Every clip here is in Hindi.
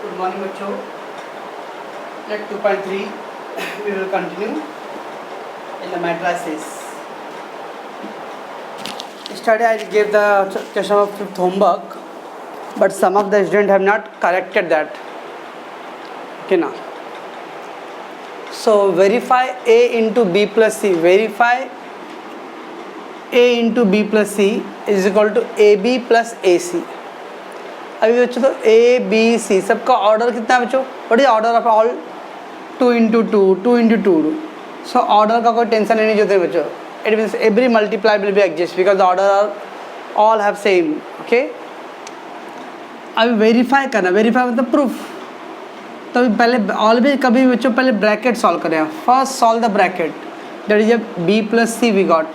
Good morning बच्चों. Let 2.3 we will continue in the matrices. Yesterday I gave the question of fifth homework, but some of the students have not corrected that. Okay now. So verify A into B plus C. Verify A into B plus C is equal to AB plus AC. अभी बच्चों तो ए बी सी सबका ऑर्डर कितना है बच्चों? What is order of all? 2 into 2, 2 into 2. So order का कोई टेंशन नहीं होता है बच्चों. It means every multiply will be exist because the order are all have same. Okay, अभी वेरीफाई करना. वेरीफाई मतलब प्रूफ. तो अभी पहले ऑलवेज कभी बच्चों पहले ब्रैकेट सॉल्व करें. First solve the bracket that is B plus C we got.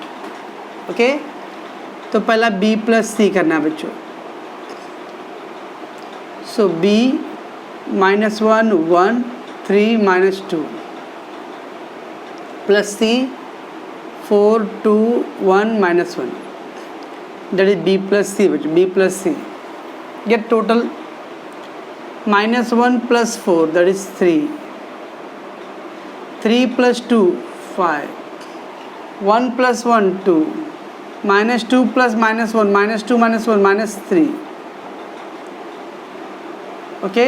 Okay, तो पहला बी प्लस सी करना है बच्चों. So b minus 1 1 3 minus 2 plus c 4 2 1 minus 1, that is b plus c. b plus c get total minus 1 plus 4, that is 3. 3 plus 2 5. 1 plus 1 2. Minus 2 plus minus 1 minus 2 minus 1 minus 3. Okay,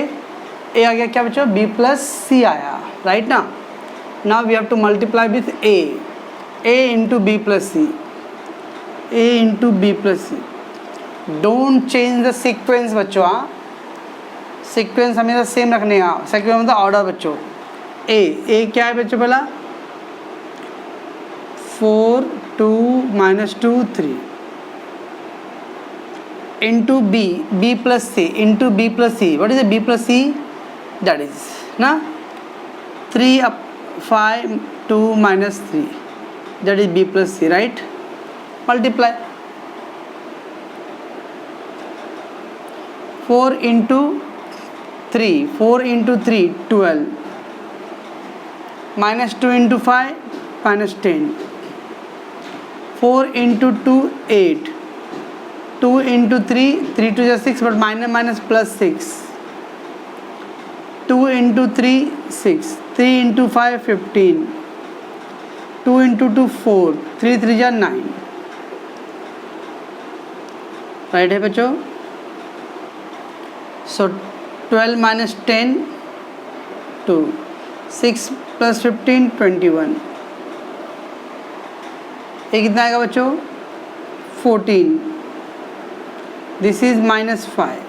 A आ गया क्या बच्चों? बी प्लस सी आया. राइट ना. Now we have to multiply with A into B plus C. A into B plus C. Don't change the sequence बच्चों. हाँ, सीक्वेंस हमेशा सेम रखने का. सीक्वेंस मतलब ऑर्डर बच्चों. ए क्या है बच्चों? पहला 4 2 minus 2 3 into b plus c into b plus c. What is a b plus c? That is na 3 up 5 2 minus 3, that is b plus c. Right, multiply 4 into 3 4 into 3 12 minus 2 into 5 minus 10. 4 into 2 8. 2 into 3 3 to the 6, but minus plus 6. 2 into 3 6. 3 into 5 15. 2 into 2 4. 3 3 is 9. Right है बच्चों. सो 12 minus 10 2. 6 plus 15 21. ये कितना आएगा बच्चों? 14. This is minus 5.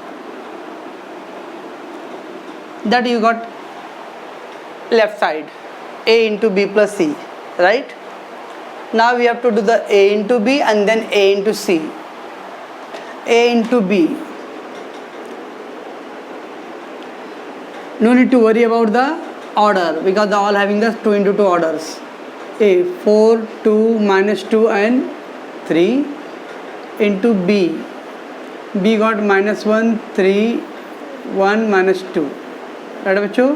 That you got left side, a into b plus c. Right, now we have to do the a into b and then a into c. A into b, no need to worry about the order because they are all having the 2 into 2 orders. A 4 2 minus 2 and 3 into b. b got minus 1 3 1 minus 2. Right बच्चों.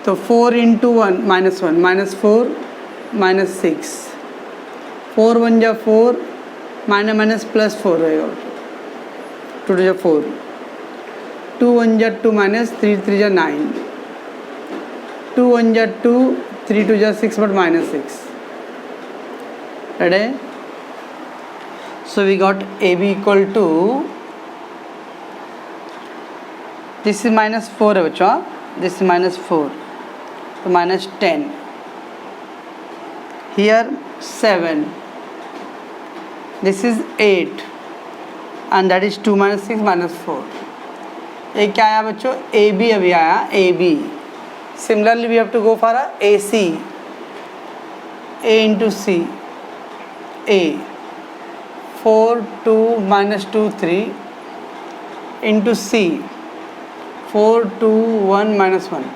तो 4 into 1 minus 1 minus 4 minus 6. 4 1 जा 4 minus plus 4 रहेगा. 2 जा 4. 2 1 जा 2 minus 3 3 जा 9. 2 1 जा 2 3 2 जा 6 but minus 6. Ready? So we got AB equal to, this is minus 4 है बच्चों. This is minus 4, so minus 10. Here 7. This is 8 and that is 2 minus 6 minus 4. ये क्या आया बच्चों? AB अभी आया. AB. Similarly we have to go for a AC. A into C. A 4 2 minus 2 3 into C 4 2 1 minus 1.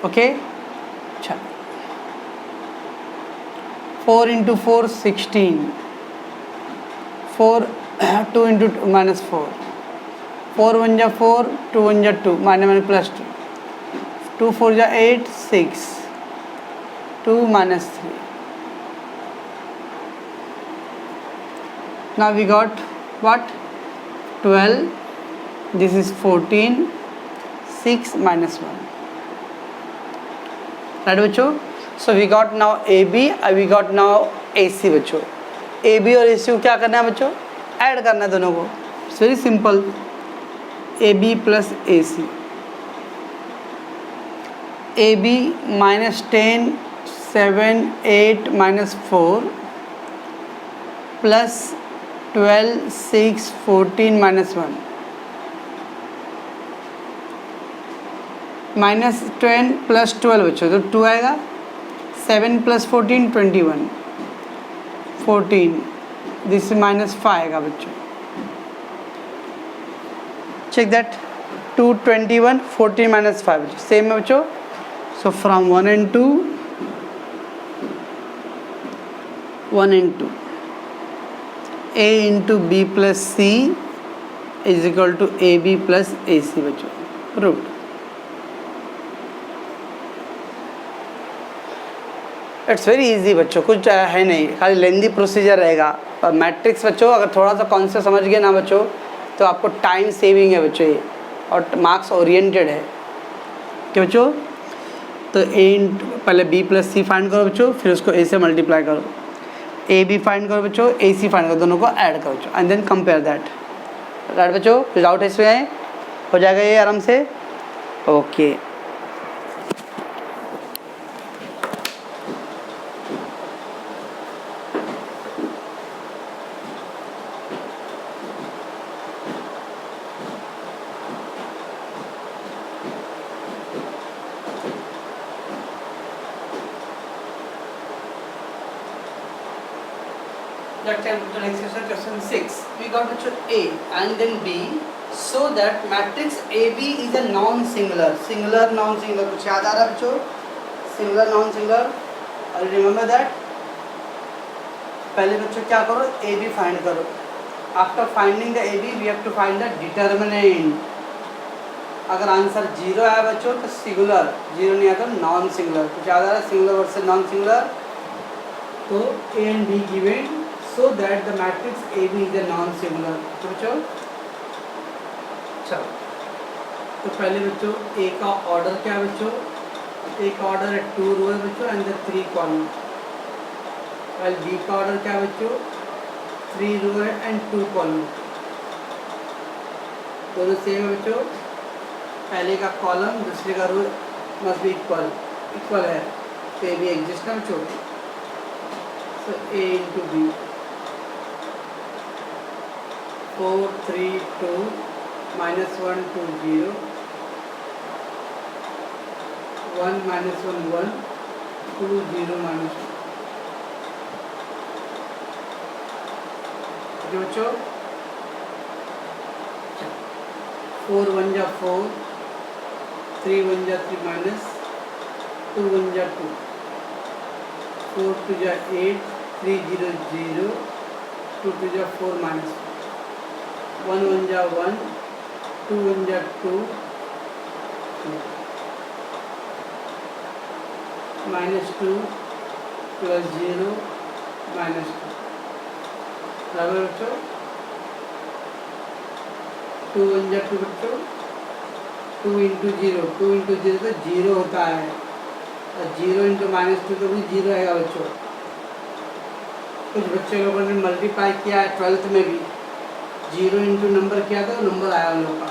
Okay, 4 into 4 16. 4 2 into 2 minus 4. 4 1 ja 4 2 1 ja 2 minus plus 2. 2 4 ja 8 6. 2 minus 3. Now we got what? 12. This is 14. 6 minus 1. Right बच्चों? So we got now AB and we got now AC बच्चों. AB और AC को क्या करना है बच्चों? ऐड करना है दोनों को. It's very simple. AB plus AC. AB minus 10, 7, 8 minus 4 plus 12, 6, 14 minus 1. Minus 10 plus 12 बच्चों तो 2 आएगा. 7 प्लस 14 21. 14 दिस माइनस 5 आएगा बच्चों. Check that. 2 21 14 माइनस 5 बच्चों सेम है बच्चों. So from 1 and 2 1 and 2 A into B plus C is equal to AB plus AC बच्चों. प्रूव्ड. इट्स वेरी इजी बच्चों, कुछ है नहीं, खाली लेंदी प्रोसीजर रहेगा. और मैट्रिक्स बच्चों अगर थोड़ा सा कॉन्सेप्ट समझ गए ना बच्चों तो आपको टाइम सेविंग है बच्चों ये, और मार्क्स ओरिएंटेड है. क्या बच्चों? तो पहले बी प्लस सी फाइंड करो बच्चों, फिर उसको ए से मल्टीप्लाई करो. ए बी फाइंड करो बच्चों, ए सी फाइंड करो, दोनों को ऐड करो बच्चों and then compare that. Right बच्चों? विदाउट इसमें आए हो जाएगा ये आराम से. Okay. Question 6. We got A and then B, so that matrix AB is a non-singular. Singular, non-singular. कुछ याद आ रहा है बच्चों? Singular, non-singular. और remember that. पहले बच्चों क्या करो? AB find करो. After finding the AB, we have to find the determinant. अगर आंसर 0 आया बच्चों तो singular, 0 नहीं आया तो non-singular. कुछ याद आ रहा है? Singular versus non-singular. तो A and B given. So that the matrix AB is a non-singular. तो बच्चों चलो, तो पहले बच्चों A का ऑर्डर क्या है बच्चों? A का ऑर्डर है 2 रो है बच्चों एंड 3 कॉलम. while B का ऑर्डर क्या है बच्चों? 3 रो है एंड 2 कॉलम. दोनों सेम है बच्चों. पहले का कॉलम दूसरे का रो मस्ट बी इक्वल है, तो A भी एग्जिस्ट है बच्चों. So A into B. 4 3 2 minus 1 2 0 1 minus 1 1 2 0 minus 1. जो बच्चों 4 1 जा 4, 3 1 जा 3 minus 2 1 जा 2, 4 2 जा 8, 3 0 0, 2 2 जा 4 minus 1 1 जा 1, 2 1 जा 2, minus 2 plus 0 minus 2. बराबर बच्चों 2 1 जा 2 बच्चों 2 into 0, 2 into 0 तो 0 होता है, और 0 into minus 2 तो भी 0 आएगा बच्चों. कुछ बच्चे लोगों ने मल्टीप्लाई किया है 12th में भी, 0 इंटू नंबर किया था, नंबर आया उन लोग का.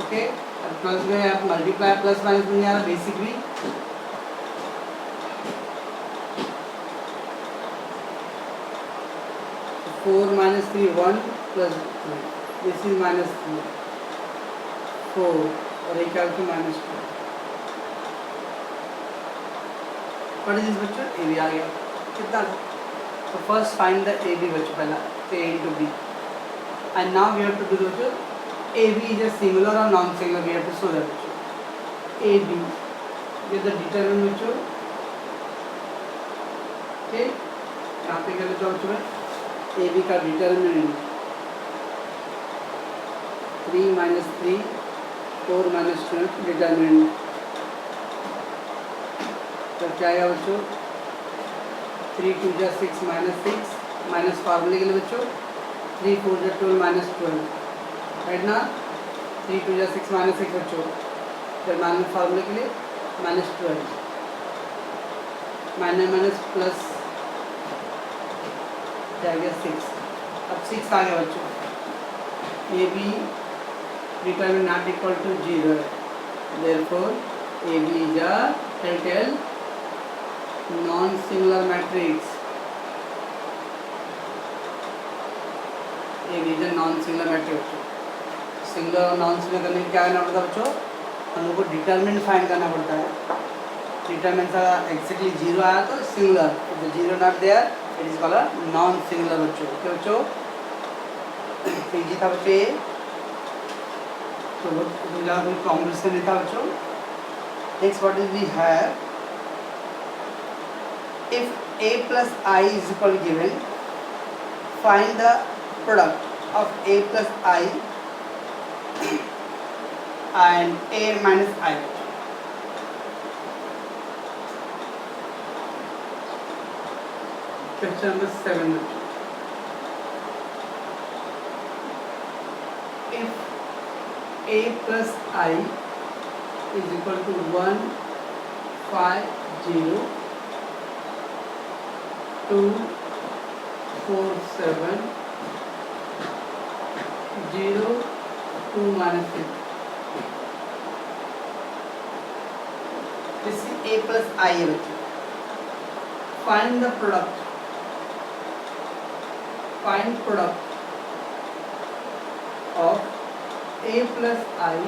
ओके. अब 12th में आप मल्टीप्लाई प्लस माइनस में आ रहा बेसिक भी. Four minus 3 1 plus 3, this is minus 3 4 और एक आगे माइनस 2. व्हाट इज दिस बच्चों? ए बी आ गया. कितना था? तो first find the A B बच्चों, पहला A into B. And now we have to do the AB is a singular or non-singular. We have to show that. AB is the determinant. Okay. यहाँ पे क्या लिखा बच्चों? AB का determinant 3 minus 3 4 minus 2 determinant. तो क्या आएगा बच्चों? 3 2 जा 6 minus 6 माइनस फार्मूले के लिए बच्चों 3 4 जा 12 माइनस 12 राइट ना, 3 2 जा 6 माइनस 6 बच्चों, फिर माइनस फार्मूले के लिए माइनस 12 माइनस माइनस प्लस जाएगा 6। अब 6 आ गया बच्चों, A B determinant not equal to 0 है, therefore A B is a tell non singular matrix, A B is a non singular matrix. Singular और नॉन सिंगुलर करने में क्या करना पड़ता है बच्चों, हम लोग को डिटरमिनेंट फाइंड करना पड़ता है। डिटरमिनेंट का एक्जैक्टली 0 आया तो singular, if 0 not there it is called a non singular बच्चों। ओके बच्चों, इजी था बच्चों ये, तो ज़्यादा कोई कॉम्प्लिकेशन नहीं था बच्चों। Next what is we have, if a plus I is equal to given, find the product of a plus I and a minus I। Question number 7 बच्चों, if a plus I is equal to 1 5 0 2 4 7 0 2 minus 6, this is a plus I है बच्चों। find the product, find product of a plus I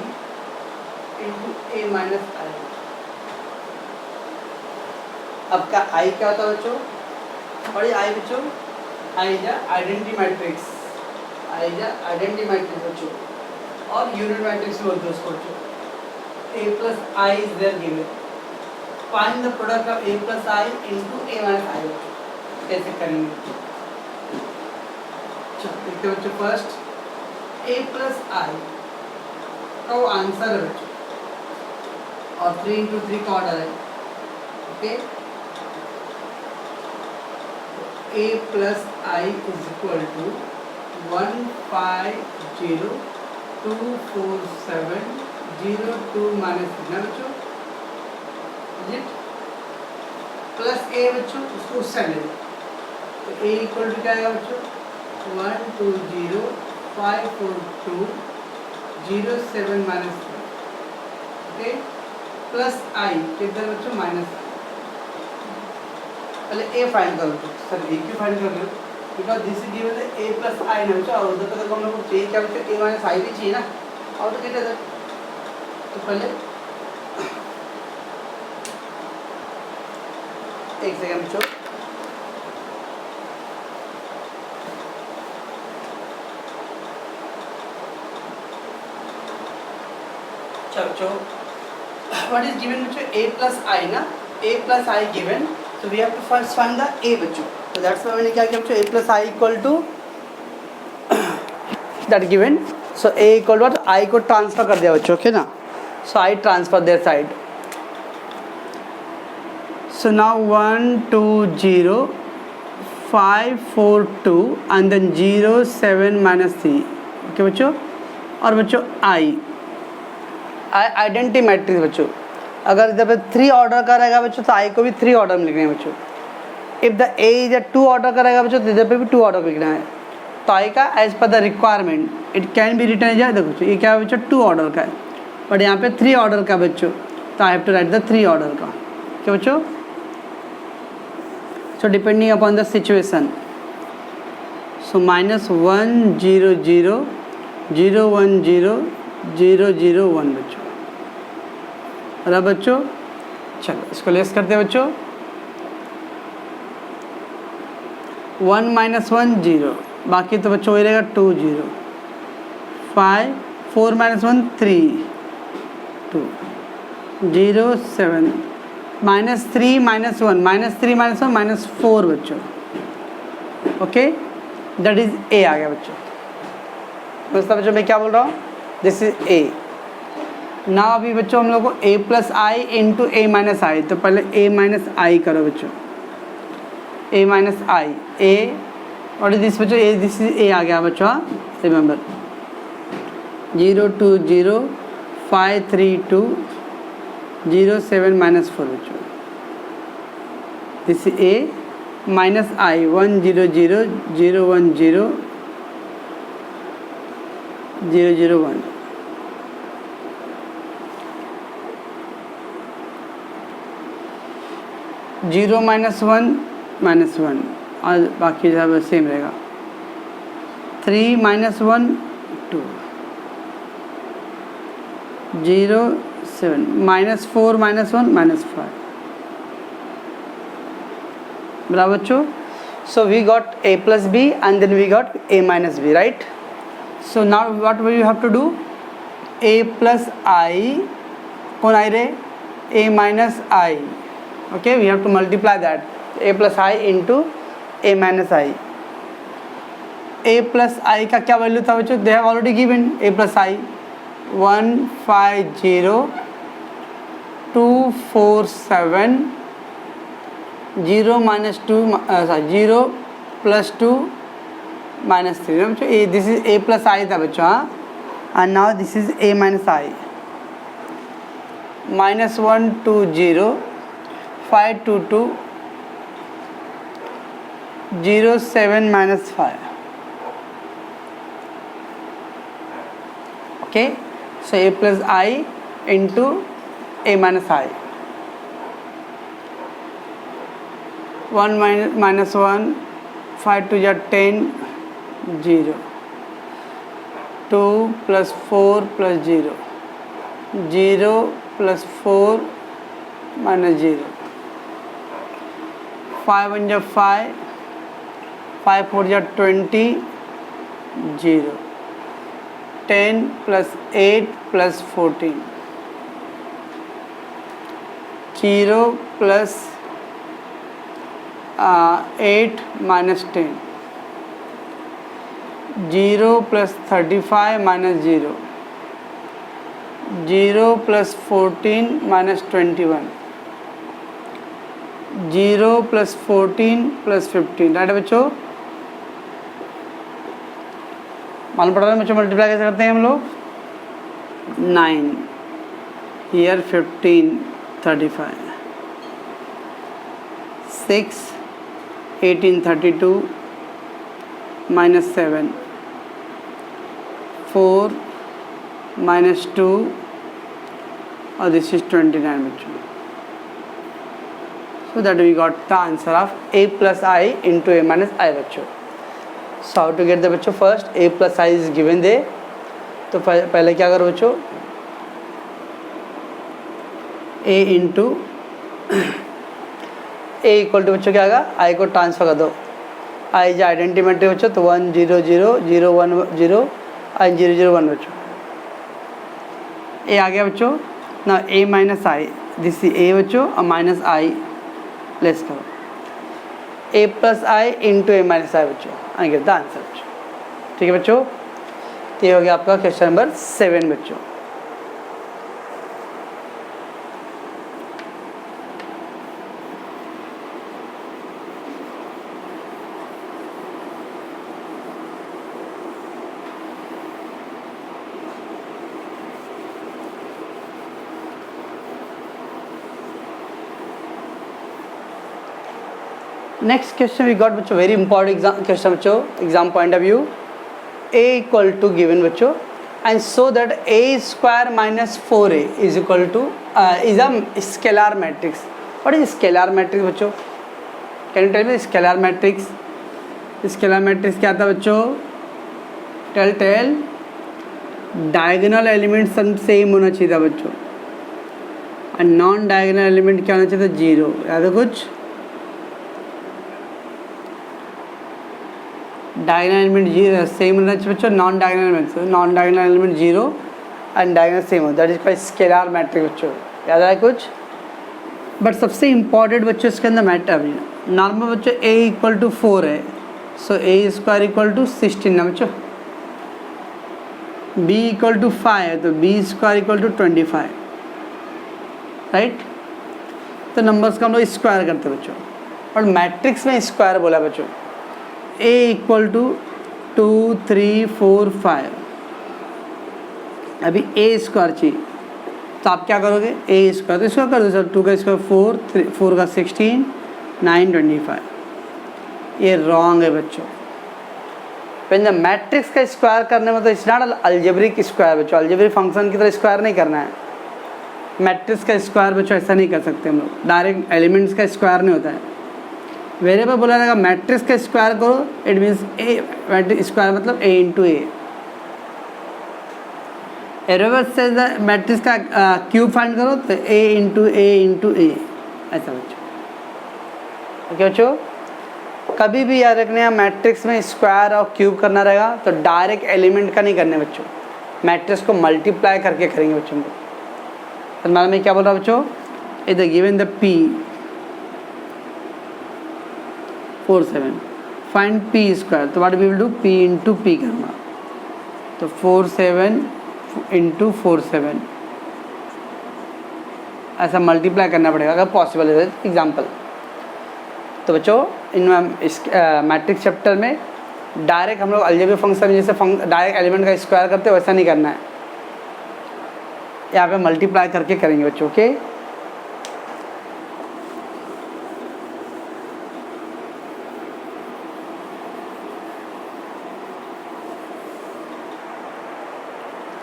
into a minus I। अब का I क्या होता है बच्चों, और ये I बच्चों I is identity matrix, I is identity matrix बच्चों, और यूनिट मैट्रिक्स बोलते हैं उसको बच्चों। a plus I is there given, find the product of a plus I into a minus I बच्चों। कैसे करेंगे, चलो देखते हैं बच्चों। फर्स्ट a plus I का वो आंसर है बच्चों, और 3 into 3 का ऑर्डर है। Okay, a plus I is equal to 1 5 0 2 4 7 0 2 minus कितना बच्चों, प्लस a बच्चों, उसको उस साइड ले, तो a इक्वल टू क्या आएगा बच्चों, 1 2 0 5 4 2 0 7 minus 3। ओके, प्लस I किधर बच्चों, माइनस। पहले a फाइंड करो सर, a क्यों फाइंड कर रहे हो, because this is given a plus I ना बच्चों, और उधर तक हम लोग को चाहिए क्या बच्चों, a माइनस I भी चाहिए ना, और तो कितना था, तो पहले एक सेकंड बच्चों, चलो व्हाट इज गिवन बच्चों, a प्लस I ना, a plus I given, so we have to first find the a बच्चों। तो that's why मैंने क्या किया बच्चों, a plus I equal to that given, so a equal to I को ट्रांसफर कर दिया बच्चों। ओके ना, so I transfer their side, so now 1 2 0 5 4 2 and then 0 7 minus 3। Okay बच्चों, और बच्चों I आइडेंटिटी मैट्रिक्स बच्चों, अगर इधर पे 3 ऑर्डर का रहेगा बच्चों, तो I को भी 3 ऑर्डर में लिखना है बच्चों। If the A is 2 order का रहेगा बच्चों, तो इधर पे भी 2 ऑर्डर लिखना है। तो I का एज पर the requirement it can be return as, देखो बच्चों ये क्या है बच्चों, 2 ऑर्डर का है, बट यहाँ पे 3 ऑर्डर का बच्चों, तो I have to write the 3 order का। क्या बच्चों, so depending upon the situation, so -1 0 0 0 1 0 0 0 1 बच्चों। और अब बच्चों चलो इसको लेस करते हैं बच्चों, 1 - 1 0, बाकी तो बच्चों वही रहेगा 2 0 5 4 - 1 3 2 0 7 -3 - 1 -3 - 1 -4 बच्चों। ओके, दैट इज ए आ गया बच्चों। मतलब बच्चों मैं क्या बोल रहा हूँ, दिस इज ए। ना अभी बच्चों हम लोग को a plus I into A minus I, तो पहले a माइनस आई करो बच्चों, a minus I, a what is this बच्चों, ए दिस इज ए आ गया बच्चों, रिमेंबर 0 2 0 5 3 2 0 7 -4 बच्चों, दिस इज ए माइनस आई 1 0 0 0 1 0 0 0 1 0 -1 -1 और बाकी सब सेम रहेगा। 3 -1 2 0 7 -4 -1 -5 बराबर बच्चों। So we got a plus b and then we got a minus b, right? So now what will you have to do? a plus I, कौन आई रे, a minus I, okay, we have to multiply that a plus I into a minus I। a plus I का क्या वैल्यू था बच्चों, they have already given a plus I 1 5 0 2 4 7 0 -2 0 + 2 -3 बच्चों, A this is a plus I था बच्चों, हाँ, and now this is a minus I -1 2 0 5 2 2 0 7 -5, okay, so a plus I into a minus I, 1 -1 5 2 10 0 2 + 4 + 0 0 + 4 -0 5 1 5 5 4 20 0 10 + 8 + 14 0 + 8 -10 0 + 35 -0 0 + 14 -21 0 + 14 + 15, right बच्चों, मालूम पड़ रहा है बच्चों, मल्टीप्लाई कैसे करते हैं हम लोग, 9 हियर 15 35 6 18 32 -7 4 -2 और दिस इज 29 बच्चों। So that we got the answer of a plus I into a minus I बच्चों। So how to get the बच्चों, first a plus I is given there, तो पहले क्या करो बच्चों, a into a equal to बच्चों क्या आएगा, I को ट्रांसफर कर दो, I इज आइडेंटिटी मैट्रिक्स बच्चों, तो 1 0 0 0 1 0 and 0 0 1 बच्चों, a आ गया बच्चों। ना a minus I, this is a बच्चों और माइनस I लेस करो, a plus I into a minus I बच्चों, आई गेट द आंसर बच्चों, ठीक है बच्चों। तो ये हो गया आपका क्वेश्चन नंबर 7 बच्चों। नेक्स्ट क्वेश्चन वी गॉट बच्चों, वेरी इंपॉर्टेंट एग्जाम क्वेश्चन बच्चों, exam point of view, a equal to given बच्चों and so that a² - 4a is equal to is a scalar matrix. What is scalar matrix बच्चों, can you tell me scalar matrix, scalar matrix क्या था बच्चों, टेल डायगोनल एलिमेंट सब सेम होना चाहिए था बच्चों, और नॉन डायगोनल एलिमेंट क्या होना चाहिए था, 0, याद है कुछ, डायगोनल एलिमेंट सेम होना चाहिए बच्चों, non diagonal element 0 and diagonal same हो, that is called scalar matrix बच्चों, याद आया कुछ। बट सबसे इम्पॉर्टेंट बच्चों इसके अंदर मैटर नॉर्मल बच्चों a इक्वल टू 4 है, सो a² इक्वल टू 16 ना बच्चों, b इक्वल टू 5 है तो b² इक्वल टू 25, राइट। तो नंबर्स का हम लोग स्क्वायर करते हैं बच्चों, और मैट्रिक्स में स्क्वायर बोला बच्चों, a इक्वल टू 2 3 4 5, अभी a स्क्वायर चाहिए, तो आप क्या करोगे, a स्क्वायर तो इसका कर दो सर, 2 का स्क्वायर 4 का 16, 9 25, ये रॉन्ग है बच्चों। व्हेन द मैट्रिक्स का स्क्वायर करने में तो इट्स नॉट अलजेब्रिक स्क्वायर बच्चों, अलजेब्रिक फंक्शन की तरह स्क्वायर नहीं करना है। मैट्रिक्स का स्क्वायर बच्चों ऐसा नहीं कर सकते हम लोग, डायरेक्ट एलिमेंट्स का स्क्वायर नहीं होता है। वेरिएबल बोला जाएगा मैट्रिक्स का स्क्वायर करो, it means A, matrix square मतलब ए इंटू ए। वेरिएबल से मैट्रिक्स का क्यूब फाइंड करो तो ए इंटू ए, ऐसा बच्चों। ओके बच्चों, कभी भी याद रखने मैट्रिक्स में स्क्वायर और क्यूब करना रहेगा तो डायरेक्ट एलिमेंट का नहीं करने बच्चों, मैट्रिक्स को मल्टीप्लाई करके करेंगे बच्चों को। तो मैं क्या बोल रहा हूँ बच्चों, इधर given the p 4 7, find p square, तो what we will do, p into p करना, तो 4 7 इंटू 4 7 ऐसा मल्टीप्लाई करना पड़ेगा अगर पॉसिबल है एग्जाम्पल। तो बच्चों इन इस मैट्रिक्स चैप्टर में डायरेक्ट हम लोग अलजेब्रिक फंक्शन जैसे डायरेक्ट एलिमेंट का स्क्वायर करते हैं वैसा नहीं करना है, यहाँ पे मल्टीप्लाई करके करेंगे बच्चों। ओके,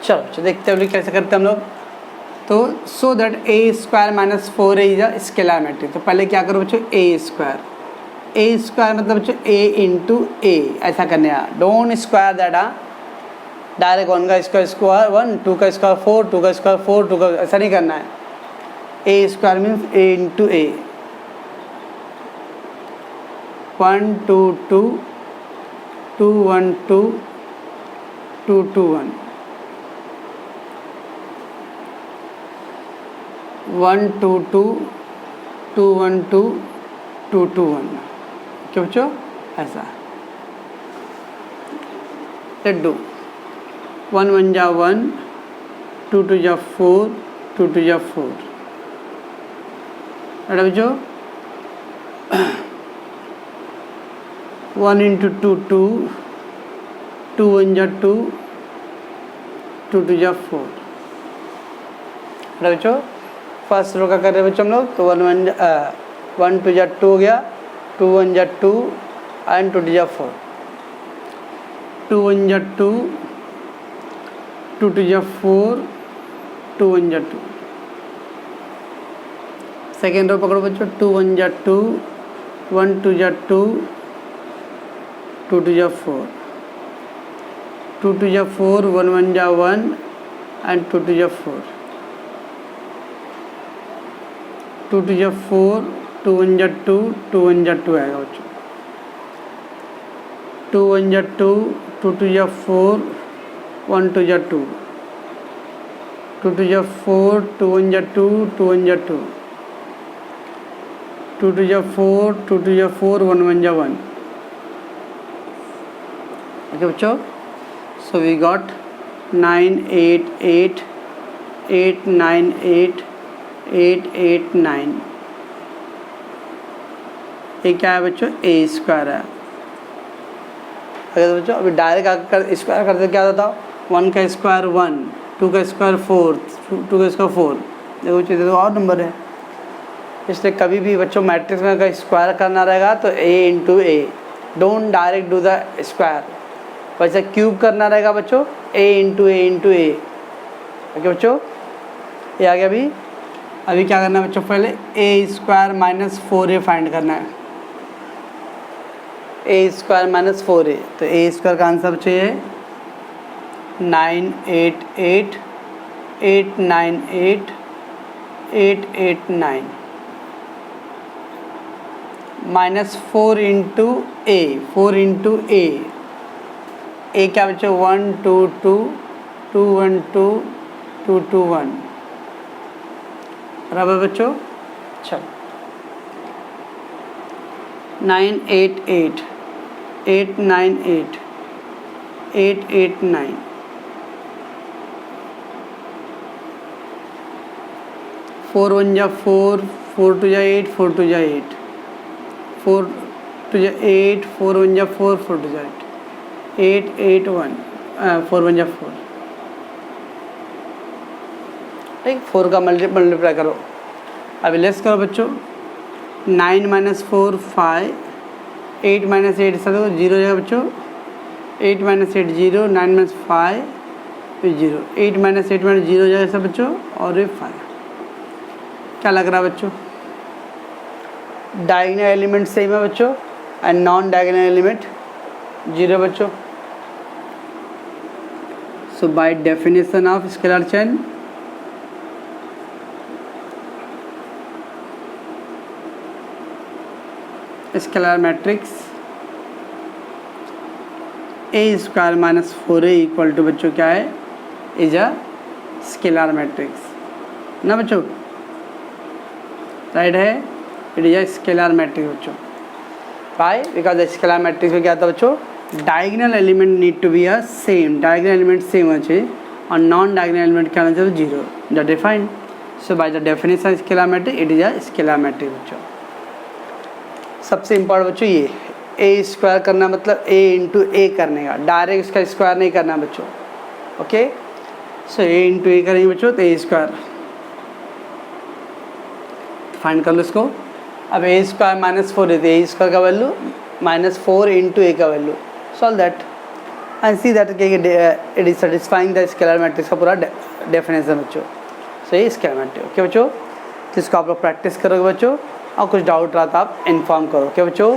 चलो बच्चों देखते हैं कैसे करते हैं हम लोग। तो so that A square minus 4 is a scalar matrix, तो पहले क्या करो बच्चों, ए स्क्वायर मतलब बच्चों ए इंटू ए ऐसा करने आ, डोंट स्क्वायर दैट डायरेक्ट 1 का स्क्वायर 1, 2 का स्क्वायर 4, 2 का स्क्वायर 4, 2 का ऐसा नहीं करना है। ए स्क्वायर मीन्स ए इंटू ए, 1 2 2 2 1 2 2 2 1 1 2 2 2 1 2 2 2 1, क्या बच्चों ऐसा। लेट डू 1 1 जा 1, 2 2 जा 4, 2 2 जा 4, अरे बच्चों 1 इंटू 2 2, 2 1 जा 2, 2 2 जा 4, अरे बच्चों फर्स्ट रो का कर रहे बच्चों हम लोग, तो 1 2 जा 2 हो गया, 2 1 जा 2 एंड 2 2 जा 4, 2 1 जा 2, 2 2 जा 4, 2 1 जा 2, सेकेंड रो पकड़ो बच्चों, 2 1 जा 2, 1 2 जा 2, 2 2 जा 4, 2 2 जा 4, 1 1 जा 1 एंड 2 2 जा 4, 2 2 जा 4, 2 1 जा 2, 2 1 जा 2 आएगा बच्चों, 2 1 जा 2, 2 2 जा 4, 1 2 जा 2, 2 2 जा 4, 2 1 जा 2, 2 1 जा 2, 2 2 जा 4, 2 2 जा 4, 1 1 जा 1। ओके बच्चों, सो वी गॉट 9 8 8 8 9 8 8 8 9, ये क्या है बच्चों, ए स्क्वायर है। अगर बच्चों अभी डायरेक्ट आकर स्क्वायर करते क्या होता, 1 का स्क्वायर 1, 2 का स्क्वायर 4, 2 का स्क्वायर 4, देखो बच्चों तो और नंबर है, इसलिए कभी भी बच्चों मैट्रिक्स में अगर स्क्वायर करना रहेगा तो A into A, don't direct do the square. वैसे क्यूब करना रहेगा बच्चों, ए इंटू ए। ओके बच्चों, ये आ गया। अभी क्या करना है बच्चों, पहले ए स्क्वायर माइनस 4a फाइंड करना है, ए स्क्वायर माइनस 4a, तो ए स्क्वायर का आंसर बच्चों ये 9 8 8 8 9 8 8 8 9 माइनस 4 इंटू ए, 4 इंटू ए क्या बच्चों 1 2 2 2 1 2 2 2 1, बराबर बच्चों। चलो 9 8 8 8 9 8 8 8 9, 4 1 जा 4, 4 2 जा 8, 4 2 जा 8, 4 टू जा 8, 4 1 जा 4, 4 टू जा 8, 8 1, 4 1 जा 4, ठीक। 4 का मल्टीप्लाई करो। अभी लेस करो बच्चों, 9 माइनस 4 5, 8 माइनस 8 सब 0 जाएगा बच्चों, 8 माइनस 8 0, 9 माइनस 5 0, 8 माइनस 8 माइनस 0 जाएगा सब बच्चों, और ये 5। क्या लग रहा है बच्चों? डायगोनल एलिमेंट सेम है बच्चों एंड नॉन डायगोनल एलिमेंट 0 बच्चों। So by definition of scalar chain, scalar matrix A square minus 4a equal to बच्चों क्या है? इज अ स्केलर मैट्रिक्स ना बच्चों, राइट है। It is a scalar matrix बच्चों। वाई? बिकॉज स्केलर मैट्रिक्स में क्या था बच्चों? Diagonal element need to be a same, diagonal element same होना चाहिए और नॉन डायगोनल एलिमेंट क्या होना चाहिए? 0, the defined. So by the definition scalar matrix it is a scalar matrix बच्चों। सबसे इम्पोर्टेंट बच्चों ये ए स्क्वायर करना मतलब ए इंटू ए करने का, डायरेक्ट इसका स्क्वायर नहीं करना बच्चों, ओके। सो ए इंटू ए करेंगे बच्चों तो ए स्क्वायर फाइंड कर लो इसको। अब ए स्क्वायर माइनस 4 है तो ए स्क्वायर का वैल्यू माइनस 4 इंटू ए का value, solve that and see that it is satisfying the scalar matrix का पूरा डेफिनेशन बच्चों। सो ये स्केलर मैट्रिक्स, ओके बच्चों। तो इसको आप लोग प्रैक्टिस करोगे बच्चों, और कुछ डाउट रहा था आप इन्फॉर्म करो, ओके बच्चों।